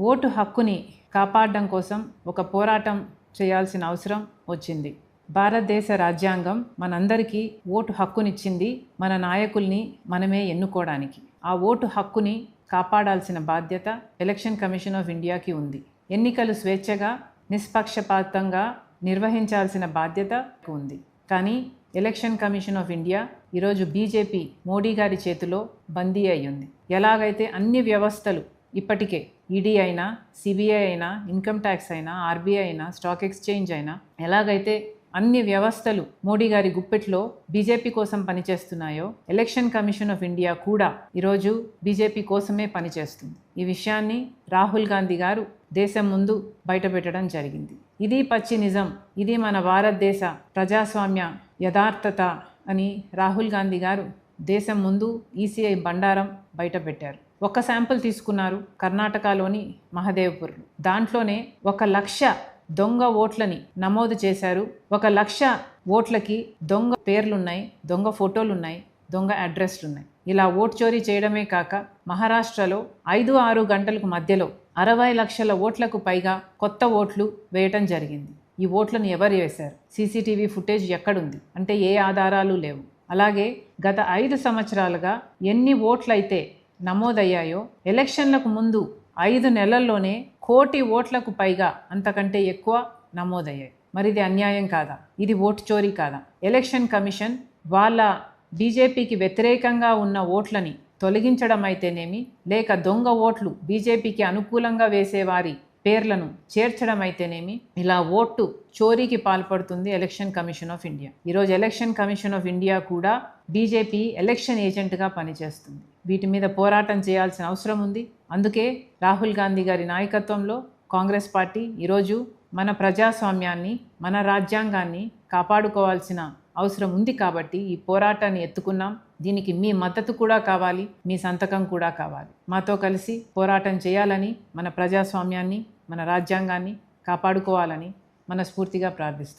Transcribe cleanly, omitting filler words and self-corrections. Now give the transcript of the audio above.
Vote హక్కుని కాపాడడం కోసం ఒక పోరాటం చేయాల్సిన అవసరం వచ్చింది. భారతదేశ రాజ్యాంగం మనందరికీ ఓటు హక్కునిచ్చింది, మన నాయకుల్ని మనమే ఎన్నుకోవడానికి. ఆ ఓటు హక్కుని కాపాడాల్సిన బాధ్యత ఎలక్షన్ కమిషన్ ఆఫ్ ఇండియాకి ఉంది. ఎన్నికలు స్వేచ్ఛగా నిష్పక్షపాతంగా నిర్వహించాల్సిన బాధ్యత ఉంది. కానీ ఎలక్షన్ కమిషన్ ఆఫ్ ఇండియా ఈరోజు బీజేపీ మోడీ గారి చేతిలో బందీ అయ్యింది. ఎలాగైతే అన్ని వ్యవస్థలు ఇప్పటికే ఈడీ అయినా, సిబిఐ అయినా, ఇన్కమ్ ట్యాక్స్ అయినా, ఆర్బీఐ అయినా, స్టాక్ ఎక్స్చేంజ్ అయినా, ఎలాగైతే అన్ని వ్యవస్థలు మోడీ గారి గుప్పెట్లో బీజేపీ కోసం పనిచేస్తున్నాయో, ఎలక్షన్ కమిషన్ ఆఫ్ ఇండియా కూడా ఈరోజు బీజేపీ కోసమే పనిచేస్తుంది. ఈ విషయాన్ని రాహుల్ గాంధీ గారు దేశం ముందు బయటపెట్టడం జరిగింది. ఇది పచ్చి నిజం, ఇది మన భారతదేశ ప్రజాస్వామ్య యథార్థత అని రాహుల్ గాంధీ గారు దేశం ముందు ఈసీఐ బండారం బయటపెట్టారు. ఒక శాంపుల్ తీసుకున్నారు కర్ణాటకలోని మహదేవ్పూర్లో. దాంట్లోనే 1,00,000 దొంగ ఓట్లని నమోదు చేశారు. 1,00,000 ఓట్లకి దొంగ పేర్లున్నాయి, దొంగ ఫోటోలున్నాయి, దొంగ అడ్రస్లున్నాయి. ఇలా ఓట్ చోరీ చేయడమే కాక మహారాష్ట్రలో 5-6 గంటలకు మధ్యలో 60 లక్షల ఓట్లకు పైగా కొత్త ఓట్లు వేయటం జరిగింది. ఈ ఓట్లను ఎవరు వేశారు? సీసీటీవీ ఫుటేజ్ ఎక్కడుంది అంటే ఏ ఆధారాలు లేవు. అలాగే గత 5 సంవత్సరాలుగా ఎన్ని ఓట్లయితే నమోదయ్యాయో ఎలక్షన్లకు ముందు 5 నెలల్లోనే 1 కోటి ఓట్లకు పైగా అంతకంటే ఎక్కువ నమోదయ్యాయి. మరి ఇది అన్యాయం కాదా? ఇది ఓటు చోరీ కాదా? ఎలక్షన్ కమిషన్ వాళ్ళ బీజేపీకి వ్యతిరేకంగా ఉన్న ఓట్లని తొలగించడం అయితేనేమి, లేక దొంగ ఓట్లు బీజేపీకి అనుకూలంగా వేసేవారి పేర్లను చేర్చడం అయితేనేమి, ఇలా ఓటు చోరీకి పాల్పడుతుంది ఎలక్షన్ కమిషన్ ఆఫ్ ఇండియా. ఈరోజు ఎలక్షన్ కమిషన్ ఆఫ్ ఇండియా కూడా బీజేపీ ఎలక్షన్ ఏజెంట్గా పనిచేస్తుంది. వీటి మీద పోరాటం చేయాల్సిన అవసరం ఉంది. అందుకే రాహుల్ గాంధీ గారి నాయకత్వంలో కాంగ్రెస్ పార్టీ ఈరోజు మన ప్రజాస్వామ్యాన్ని, మన రాజ్యాంగాన్ని కాపాడుకోవాల్సిన అవసరం ఉంది. కాబట్టి ఈ పోరాటాన్ని ఎత్తుకున్నాం. దీనికి మీ మద్దతు కూడా కావాలి, మీ సంతకం కూడా కావాలి. మాతో కలిసి పోరాటం చేయాలని, మన ప్రజాస్వామ్యాన్ని, మన రాజ్యాంగాన్ని కాపాడుకోవాలని మనస్ఫూర్తిగా ప్రార్థిస్తున్నాం.